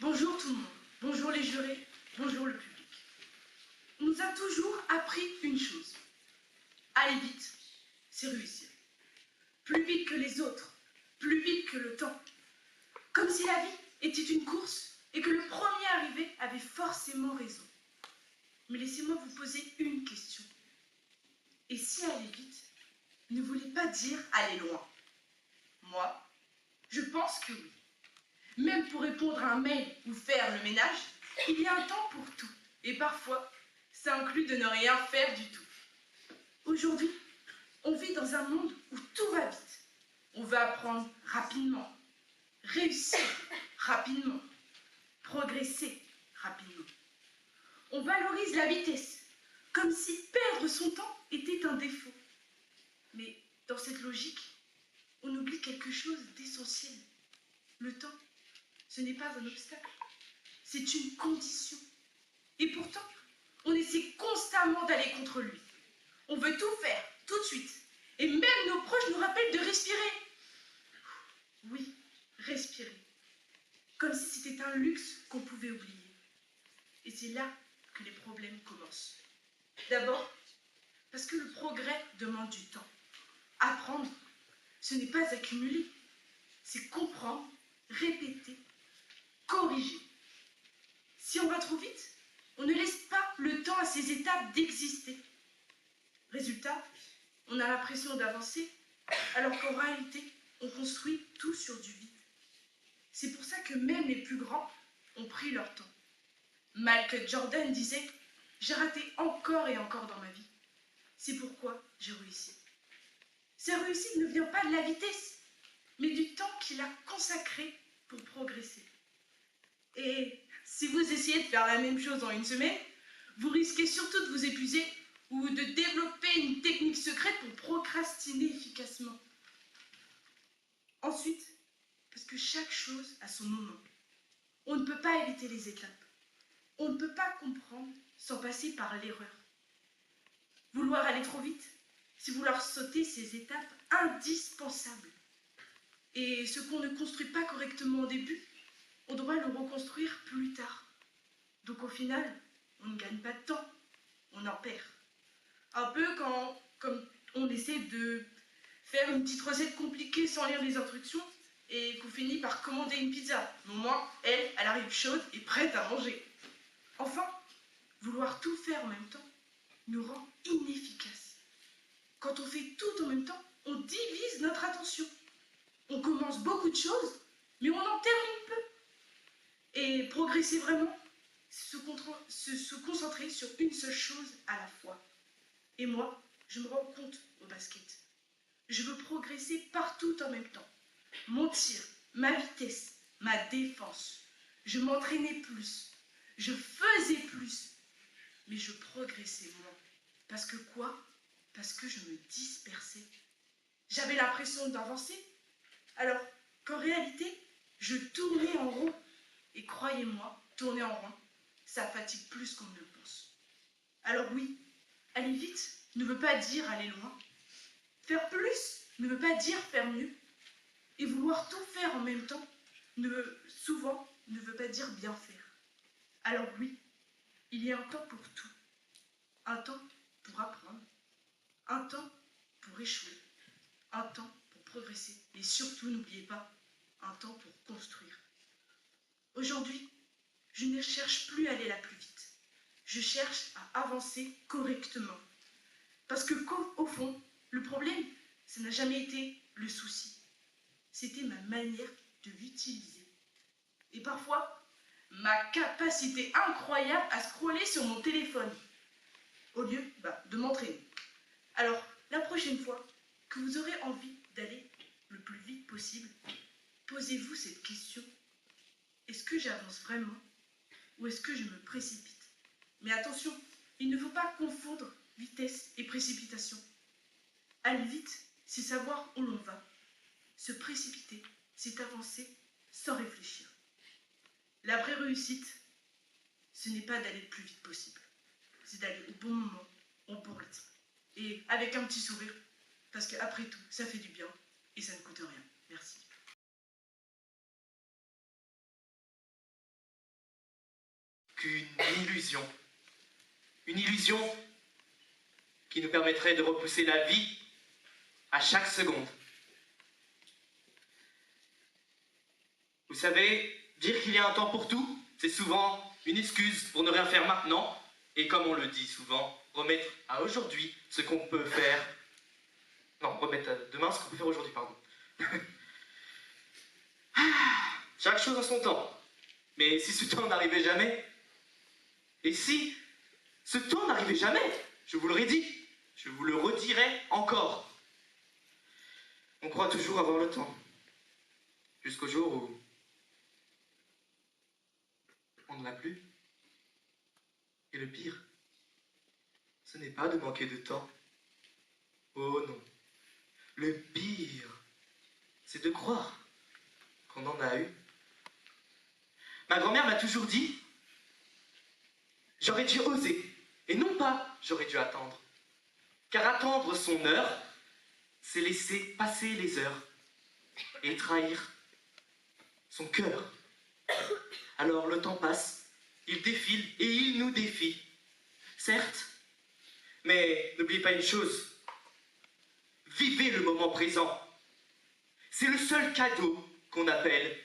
Bonjour tout le monde, bonjour les jurés, bonjour le public. On nous a toujours appris une chose. Aller vite, c'est réussir. Plus vite que les autres, plus vite que le temps. Comme si la vie était une course et que le premier arrivé avait forcément raison. Mais laissez-moi vous poser une question. Et si aller vite ne voulait pas dire aller loin? Moi, je pense que oui. Même pour répondre à un mail ou faire le ménage, il y a un temps pour tout. Et parfois, ça inclut de ne rien faire du tout. Aujourd'hui, on vit dans un monde où tout va vite. On veut apprendre rapidement, réussir rapidement, progresser rapidement. On valorise la vitesse, comme si perdre son temps était un défaut. Mais dans cette logique, on oublie quelque chose d'essentiel. Le temps, ce n'est pas un obstacle, c'est une condition. Et pourtant, on essaie constamment d'aller contre lui. On veut tout faire, tout de suite. Et même nos proches nous rappellent de respirer. Oui, respirer. Comme si c'était un luxe qu'on pouvait oublier. Et c'est là que les problèmes commencent. D'abord, parce que le progrès demande du temps. Apprendre, ce n'est pas accumuler. C'est comprendre, répéter, corriger. Si on va trop vite, on ne laisse pas le temps à ces étapes d'exister. Résultat, on a l'impression d'avancer, alors qu'en réalité, on construit tout sur du vide. C'est pour ça que même les plus grands ont pris leur temps. Michael Jordan disait « J'ai raté encore et encore dans ma vie. C'est pourquoi j'ai réussi. » Sa réussite ne vient pas de la vitesse, mais du temps qu'il a consacré pour progresser. Et si vous essayez de faire la même chose en une semaine, vous risquez surtout de vous épuiser ou de développer une technique secrète pour procrastiner efficacement. Ensuite, parce que chaque chose a son moment. On ne peut pas éviter les étapes. On ne peut pas comprendre sans passer par l'erreur. Vouloir aller trop vite, c'est vouloir sauter ces étapes indispensables. Et ce qu'on ne construit pas correctement au début, on doit le reconstruire plus tard. Donc au final, on ne gagne pas de temps, on en perd. Un peu comme on essaie de faire une petite recette compliquée sans lire les instructions et qu'on finit par commander une pizza. Mais au moins, elle arrive chaude et prête à manger. Enfin, vouloir tout faire en même temps nous rend inefficaces. Quand on fait tout en même temps, on divise notre attention. On commence beaucoup de choses, mais on en termine peu. Et progresser vraiment, se concentrer sur une seule chose à la fois. Et moi, je me rends compte au basket. Je veux progresser partout en même temps. Mon tir, ma vitesse, ma défense. Je m'entraînais plus. Je faisais plus. Mais je progressais moins. Parce que quoi? Parce que je me dispersais. J'avais l'impression d'avancer, alors qu'en réalité, je tournais en rond. Et croyez-moi, tourner en rond, ça fatigue plus qu'on ne le pense. Alors oui, aller vite ne veut pas dire aller loin. Faire plus ne veut pas dire faire mieux. Et vouloir tout faire en même temps, souvent, ne veut pas dire bien faire. Alors oui, il y a un temps pour tout. Un temps pour apprendre. Un temps pour échouer. Un temps pour progresser. Et surtout, n'oubliez pas, un temps pour construire. Aujourd'hui, je ne cherche plus à aller la plus vite. Je cherche à avancer correctement. Parce que au fond, le problème, ça n'a jamais été le souci. C'était ma manière de l'utiliser. Et parfois, ma capacité incroyable à scroller sur mon téléphone, au lieu de m'entraîner. Alors, la prochaine fois que vous aurez envie d'aller le plus vite possible, posez-vous cette question. Est-ce que j'avance vraiment ou est-ce que je me précipite? Mais attention, il ne faut pas confondre vitesse et précipitation. Aller vite, c'est savoir où l'on va. Se précipiter, c'est avancer sans réfléchir. La vraie réussite, ce n'est pas d'aller le plus vite possible. C'est d'aller au bon moment, au bon rythme. Et avec un petit sourire, parce qu'après tout, ça fait du bien et ça ne coûte rien. Merci. une illusion. Une illusion qui nous permettrait de repousser la vie à chaque seconde. Vous savez, dire qu'il y a un temps pour tout, c'est souvent une excuse pour ne rien faire maintenant, et comme on le dit souvent, remettre à aujourd'hui ce qu'on peut faire. Non, remettre à demain ce qu'on peut faire aujourd'hui, pardon. Chaque chose en son temps. Mais si ce temps n'arrivait jamais, et si ce temps n'arrivait jamais, je vous l'aurais dit, je vous le redirai encore. On croit toujours avoir le temps, jusqu'au jour où on n'en a plus. Et le pire, ce n'est pas de manquer de temps. Oh non. Le pire, c'est de croire qu'on en a eu. Ma grand-mère m'a toujours dit, j'aurais dû oser, et non pas j'aurais dû attendre. Car attendre son heure, c'est laisser passer les heures et trahir son cœur. Alors le temps passe, il défile et il nous défie. Certes, mais n'oubliez pas une chose, vivez le moment présent. C'est le seul cadeau qu'on appelle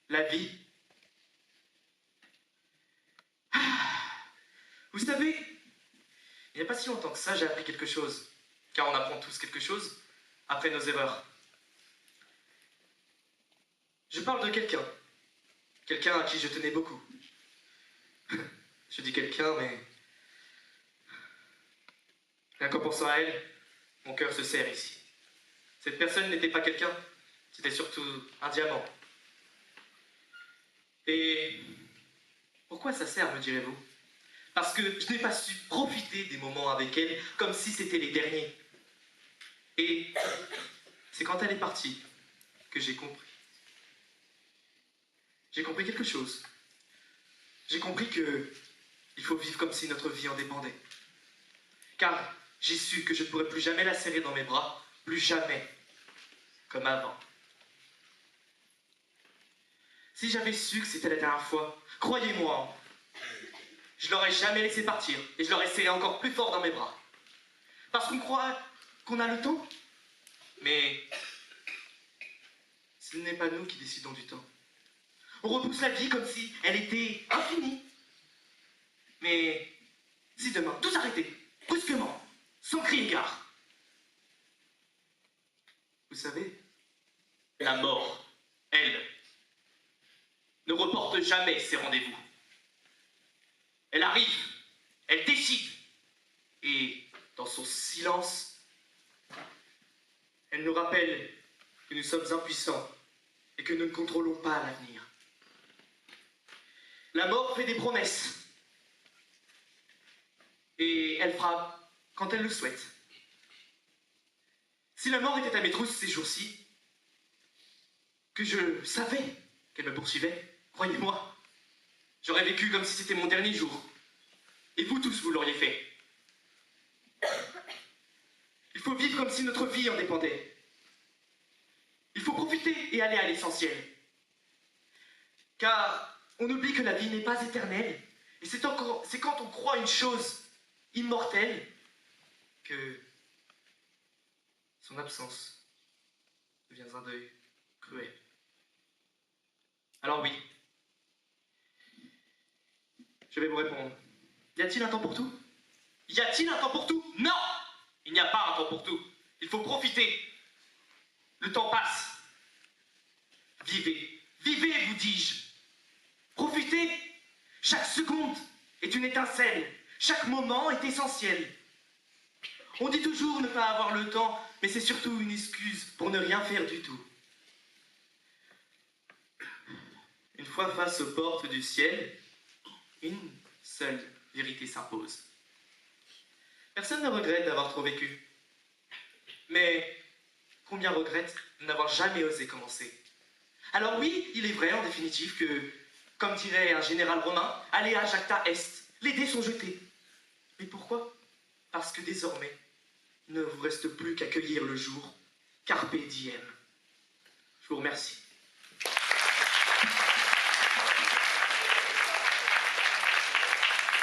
la vie. Vous savez, il n'y a pas si longtemps que ça, j'ai appris quelque chose. Car on apprend tous quelque chose après nos erreurs. Je parle de quelqu'un. Quelqu'un à qui je tenais beaucoup. Je dis quelqu'un, mais... rien qu'en pensant à elle, mon cœur se serre ici. Cette personne n'était pas quelqu'un, c'était surtout un diamant. Et pourquoi ça sert, me direz-vous? Parce que je n'ai pas su profiter des moments avec elle comme si c'était les derniers. Et c'est quand elle est partie que j'ai compris. J'ai compris quelque chose. J'ai compris que il faut vivre comme si notre vie en dépendait. Car j'ai su que je ne pourrais plus jamais la serrer dans mes bras, plus jamais, comme avant. Si j'avais su que c'était la dernière fois, croyez-moi, je l'aurais jamais laissé partir et je l'aurais serré encore plus fort dans mes bras. Parce qu'on croit qu'on a le temps. Mais ce n'est pas nous qui décidons du temps. On repousse la vie comme si elle était infinie. Mais si demain tout s'arrêtait, brusquement, sans crier gare, vous savez, la mort, elle, ne reporte jamais ses rendez-vous. Elle arrive, elle décide, et dans son silence, elle nous rappelle que nous sommes impuissants et que nous ne contrôlons pas l'avenir. La mort fait des promesses, et elle frappe quand elle le souhaite. Si la mort était à mes trousses ces jours-ci, que je savais qu'elle me poursuivait, croyez-moi, j'aurais vécu comme si c'était mon dernier jour. Et vous tous, vous l'auriez fait. Il faut vivre comme si notre vie en dépendait. Il faut profiter et aller à l'essentiel. Car on oublie que la vie n'est pas éternelle. Et c'est quand on croit une chose immortelle que son absence devient un deuil cruel. Alors oui, je vais vous répondre. Y a-t-il un temps pour tout? Y a-t-il un temps pour tout? Non! Il n'y a pas un temps pour tout. Il faut profiter. Le temps passe. Vivez. Vivez, vous dis-je. Profitez. Chaque seconde est une étincelle. Chaque moment est essentiel. On dit toujours ne pas avoir le temps, mais c'est surtout une excuse pour ne rien faire du tout. Une fois face aux portes du ciel, une seule vérité s'impose. Personne ne regrette d'avoir trop vécu. Mais combien regrettent de n'avoir jamais osé commencer? Alors oui, il est vrai en définitive que, comme dirait un général romain, alea jacta est, les dés sont jetés. Mais pourquoi? Parce que désormais, il ne vous reste plus qu'à cueillir le jour, carpe diem. Je vous remercie.